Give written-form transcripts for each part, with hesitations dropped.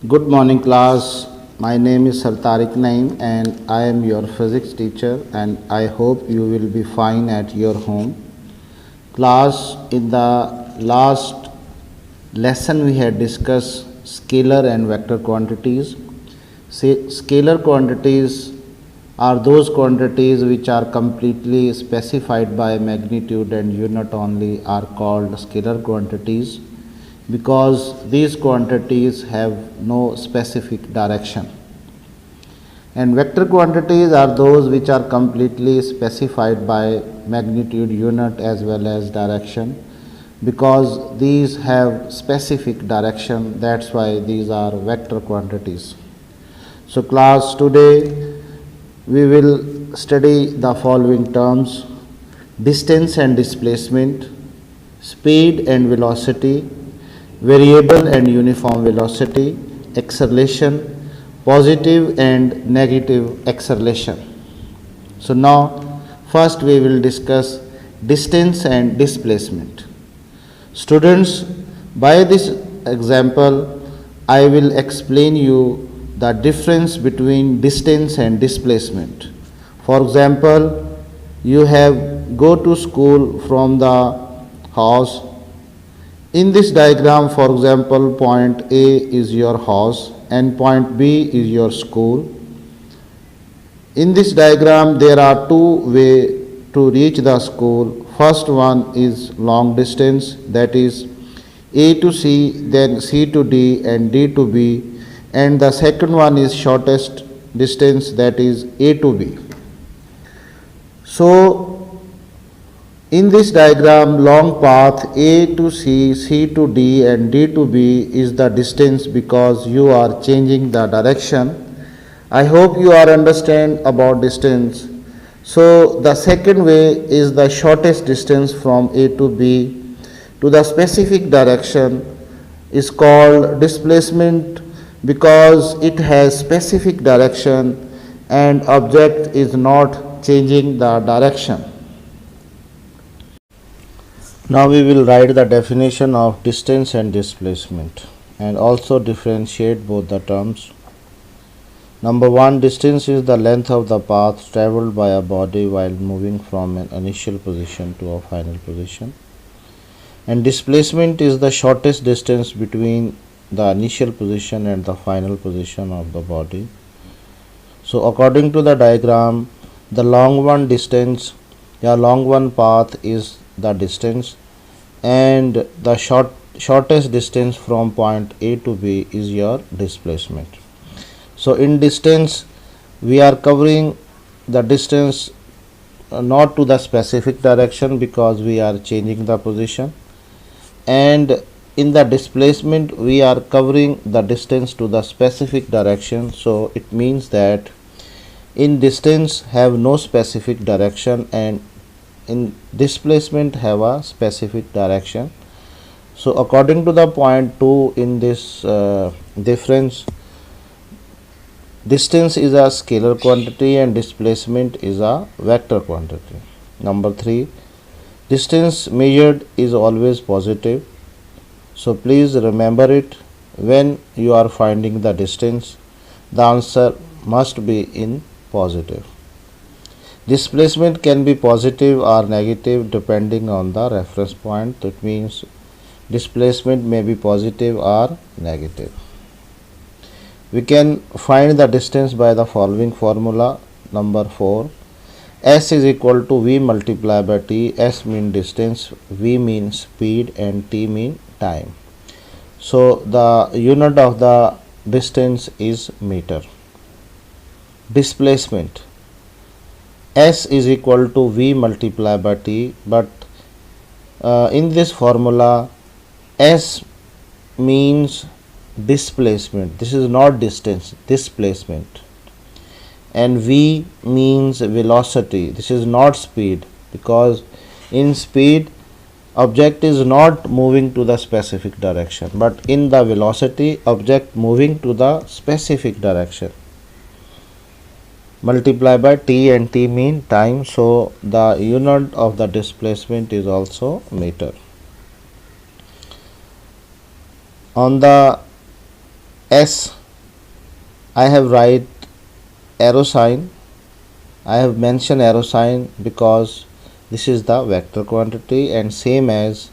Good morning, class. My name is Sir Tariq Naim and I am your physics teacher, and I hope you will be fine at your home. Class, in the last lesson we had discussed scalar and vector quantities. Scalar quantities are those quantities which are completely specified by magnitude and unit only are called scalar quantities, because these quantities have no specific direction. And vector quantities are those which are completely specified by magnitude, unit as well as direction, because these have specific direction. That's why these are vector quantities. So class, today we will study the following terms: distance and displacement, speed and velocity, variable and uniform velocity, acceleration, positive and negative acceleration. So now first we will discuss distance and displacement. Students, by this example I will explain you the difference between distance and displacement. For example, you have go to school from the house. In this diagram, for example, point A is your house and point B is your school. In this diagram, there are two ways to reach the school. First one is long distance, that is A to C, then C to D and D to B, and the second one is shortest distance, that is A to B. So in this diagram, long path A to C, C to D and D to B is the distance because you are changing the direction. I hope you are understand about distance. So the second way is the shortest distance from A to B to the specific direction is called displacement, because it has specific direction and object is not changing the direction. Now we will write the definition of distance and displacement and also differentiate both the terms. Number 1, distance is the length of the path traveled by a body while moving from an initial position to a final position. And displacement is the shortest distance between the initial position and the final position of the body. So according to the diagram, the long one path is the distance, and the shortest distance from point A to B is your displacement. So in distance we are covering the distance not to the specific direction because we are changing the position, and in the displacement we are covering the distance to the specific direction. So it means that in distance have no specific direction and in displacement have a specific direction. So according to the point 2 in this difference, distance is a scalar quantity and displacement is a vector quantity. Number 3, distance measured is always positive. So please remember it, when you are finding the distance, the answer must be in positive. Displacement can be positive or negative depending on the reference point. That means displacement may be positive or negative. We can find the distance by the following formula. Number 4, S is equal to V multiplied by T. S means distance, V means speed and T means time. So the unit of the distance is meter. Displacement, S is equal to V multiplied by T, but in this formula S means displacement. This is not distance, displacement. And V means velocity. This is not speed, because in speed object is not moving to the specific direction, but in the velocity object moving to the specific direction. Multiply by T and T mean time, so the unit of the displacement is also meter. On the S, I have write arrow sign. I have mentioned arrow sign because this is the vector quantity, and same as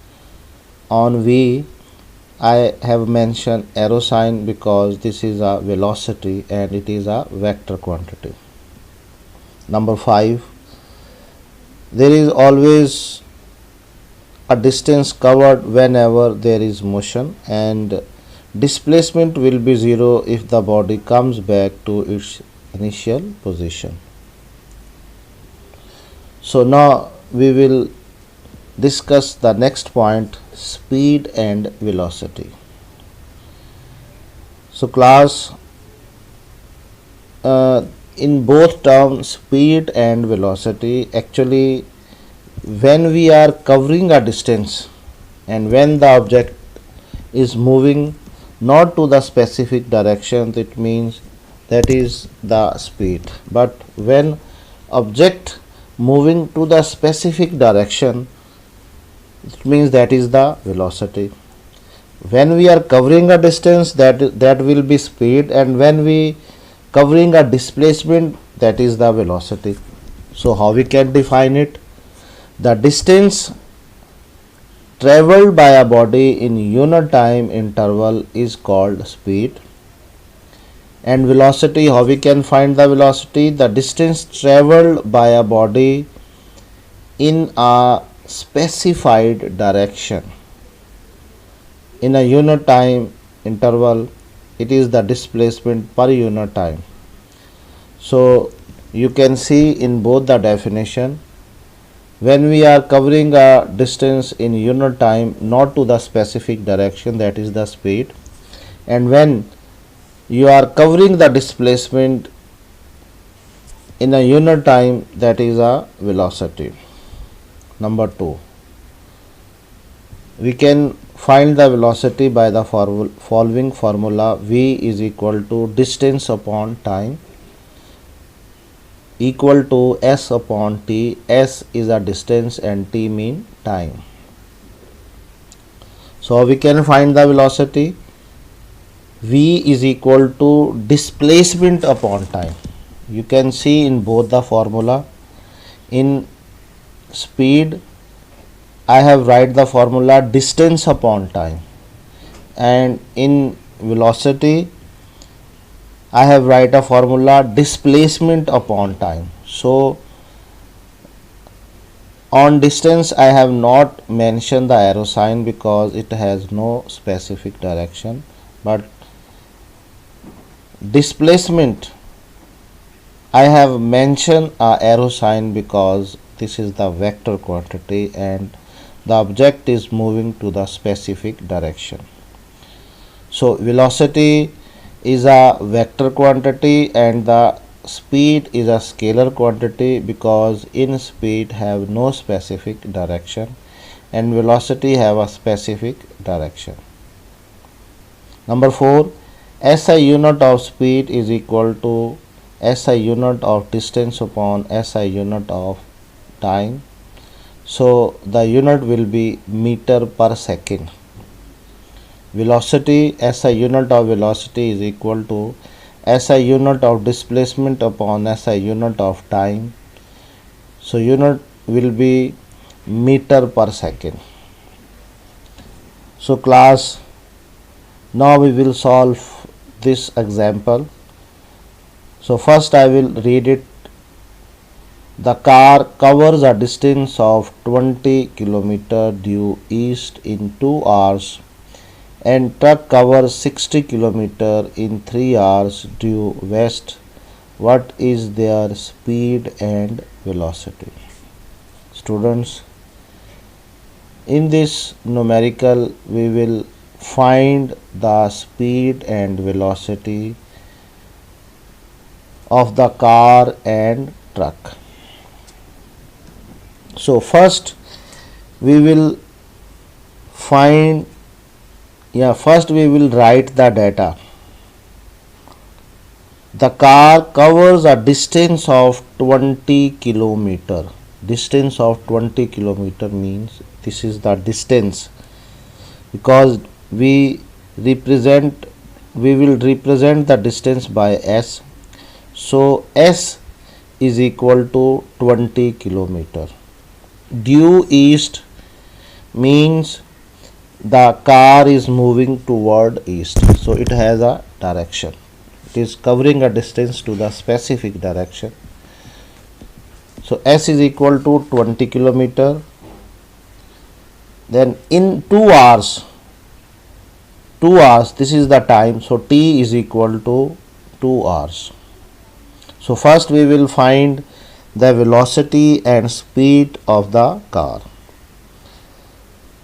on V, I have mentioned arrow sign because this is a velocity and it is a vector quantity. Number 5, there is always a distance covered whenever there is motion, and displacement will be 0 if the body comes back to its initial position. So now we will discuss the next point, speed and velocity. So class, in both terms speed and velocity, actually when we are covering a distance and when the object is moving not to the specific direction, it means that is the speed. But when object moving to the specific direction, it means that is the velocity. When we are covering a distance, that will be speed, and when we covering a displacement, that is the velocity. So how we can define it? The distance traveled by a body in unit time interval is called speed. And velocity, how we can find the velocity? The distance traveled by a body in a specified direction in a unit time interval, it is the displacement per unit time. So you can see in both the definition, when we are covering a distance in unit time not to the specific direction, that is the speed, and when you are covering the displacement in a unit time, that is a velocity. Number 2, we can find the velocity by the following formula: V is equal to distance upon time equal to S upon T. S is a distance and T mean time. So we can find the velocity. V is equal to displacement upon time. You can see in both the formula. In speed, I have write the formula distance upon time, and in velocity I have write a formula displacement upon time. So on distance I have not mentioned the arrow sign because it has no specific direction, but displacement I have mentioned a arrow sign because this is the vector quantity and the object is moving to the specific direction. So velocity is a vector quantity and the speed is a scalar quantity because in speed have no specific direction and velocity have a specific direction. Number 4, SI unit of speed is equal to SI unit of distance upon SI unit of time. So the unit will be meter per second. Velocity, SI unit of velocity is equal to SI unit of displacement upon SI unit of time. So unit will be meter per second. So class, now we will solve this example. So first I will read it. The car covers a distance of 20 km due east in 2 hours and truck covers 60 km in 3 hours due west. What is their speed and velocity? Students, in this numerical we will find the speed and velocity of the car and truck. So first we will find, first we will write the data. The car covers a distance of 20 km. Distance of 20 km means this is the distance because we represent we will represent the distance by S. So S is equal to 20 kilometer. Due east means the car is moving toward east, so it has a direction. It is covering a distance to the specific direction. So S is equal to 20 kilometer. Then in 2 hours, this is the time, so T is equal to 2 hours. So first we will find the velocity and speed of the car.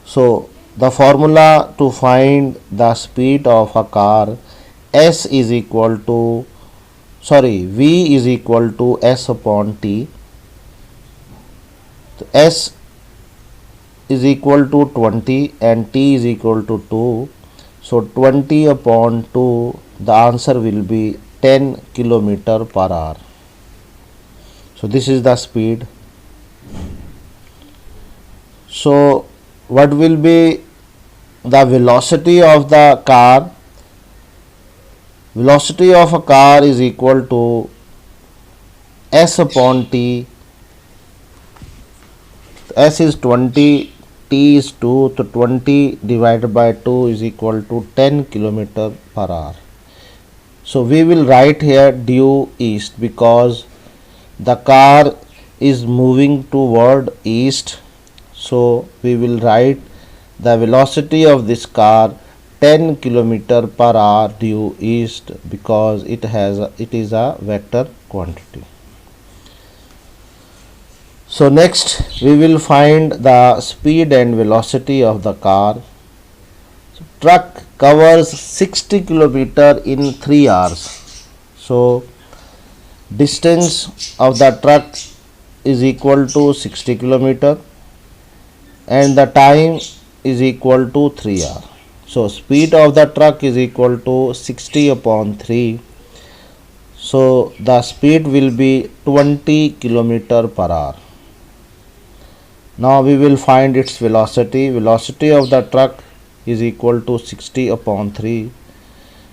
So the formula to find the speed of a car, V is equal to S upon T. So S is equal to 20 and T is equal to 2. So 20 upon 2, the answer will be 10 kilometer per hour. So this is the speed. So what will be the velocity of the car? Velocity of a car is equal to S upon T. S is 20, T is 2, so 20 divided by 2 is equal to 10 kilometer per hour. So we will write here due east because the car is moving toward east. So we will write the velocity of this car 10 kilometer per hour due east because it is a vector quantity. So next we will find the speed and velocity of the car. So truck covers 60 kilometer in 3 hours. So distance of the truck is equal to 60 kilometer and the time is equal to 3 hours. So speed of the truck is equal to 60 upon 3. So the speed will be 20 kilometer per hour. Now we will find its velocity. Velocity of the truck is equal to 60 upon 3.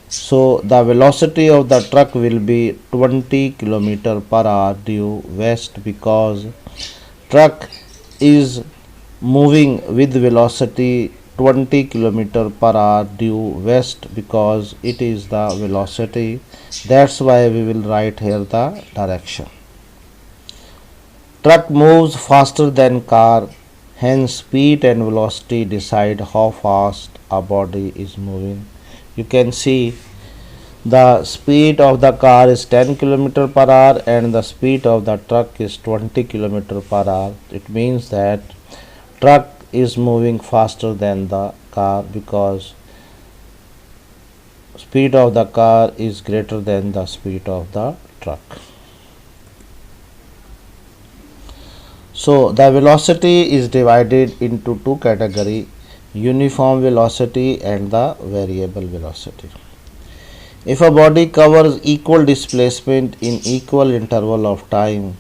So the velocity of the truck will be 20 kilometer per hour due west because truck is moving with velocity 20 kilometer per hour due west because it is the velocity. That's why we will write here the direction. Truck moves faster than car, hence speed and velocity decide how fast a body is moving. You can see the speed of the car is 10 km per hour and the speed of the truck is 20 km per hour. It means that truck is moving faster than the car because speed of the car is greater than the speed of the truck. So the velocity is divided into two categories, uniform velocity and the variable velocity. If a body covers equal displacement in equal interval of time,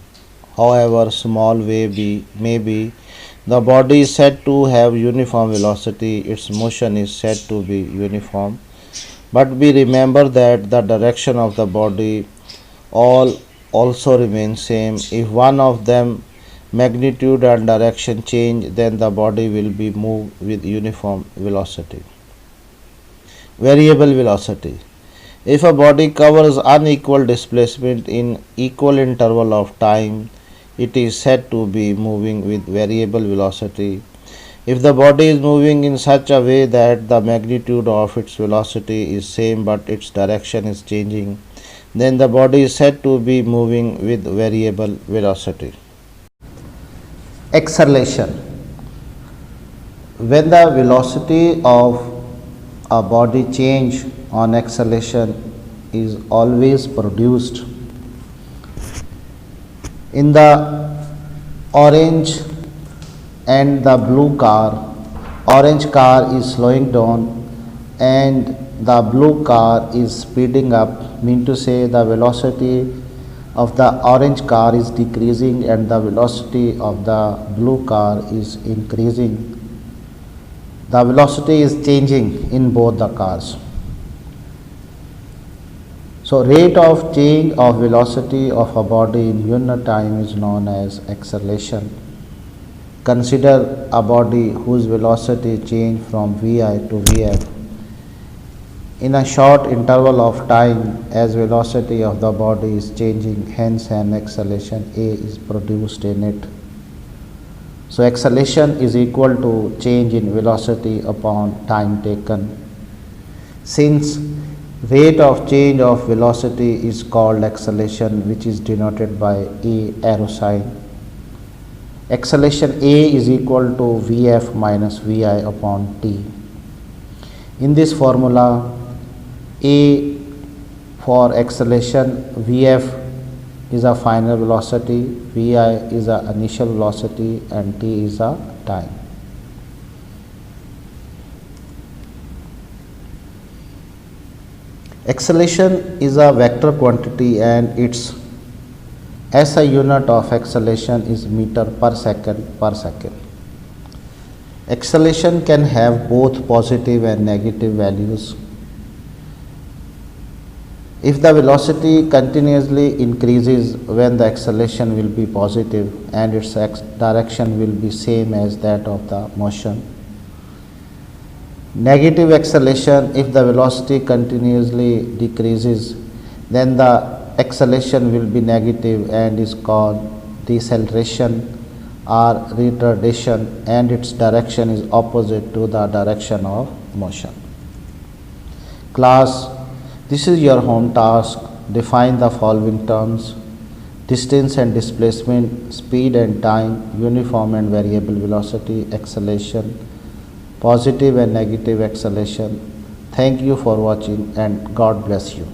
however small may be, the body is said to have uniform velocity, its motion is said to be uniform. But we remember that the direction of the body also remains same. If one of them magnitude and direction change, then the body will be moved with uniform velocity. Variable velocity. If a body covers unequal displacement in equal interval of time, it is said to be moving with variable velocity. If the body is moving in such a way that the magnitude of its velocity is same but its direction is changing, then the body is said to be moving with variable velocity. Acceleration. When the velocity of a body change on acceleration is always produced in the orange and the blue car. Orange car is slowing down and the blue car is speeding up, mean to say the velocity of the orange car is decreasing and the velocity of the blue car is increasing. The velocity is changing in both the cars. So rate of change of velocity of a body in unit time is known as acceleration. Consider a body whose velocity change from vi to vf in a short interval of time as velocity of the body is changing, hence an acceleration A is produced in it. So acceleration is equal to change in velocity upon time taken. Since rate of change of velocity is called acceleration, which is denoted by A arrow sign, acceleration A is equal to Vf minus Vi upon t. In this formula, A for acceleration, Vf is a final velocity, Vi is a initial velocity, and t is a time. Acceleration is a vector quantity and its SI unit of acceleration is meter per second per second. Acceleration can have both positive and negative values. If the velocity continuously increases, when the acceleration will be positive and its direction will be same as that of the motion. Negative acceleration, if the velocity continuously decreases, then the acceleration will be negative and is called deceleration or retardation, and its direction is opposite to the direction of motion. Class, this is your home task. Define the following terms: distance and displacement, speed and time, uniform and variable velocity, acceleration, positive and negative acceleration. Thank you for watching and God bless you.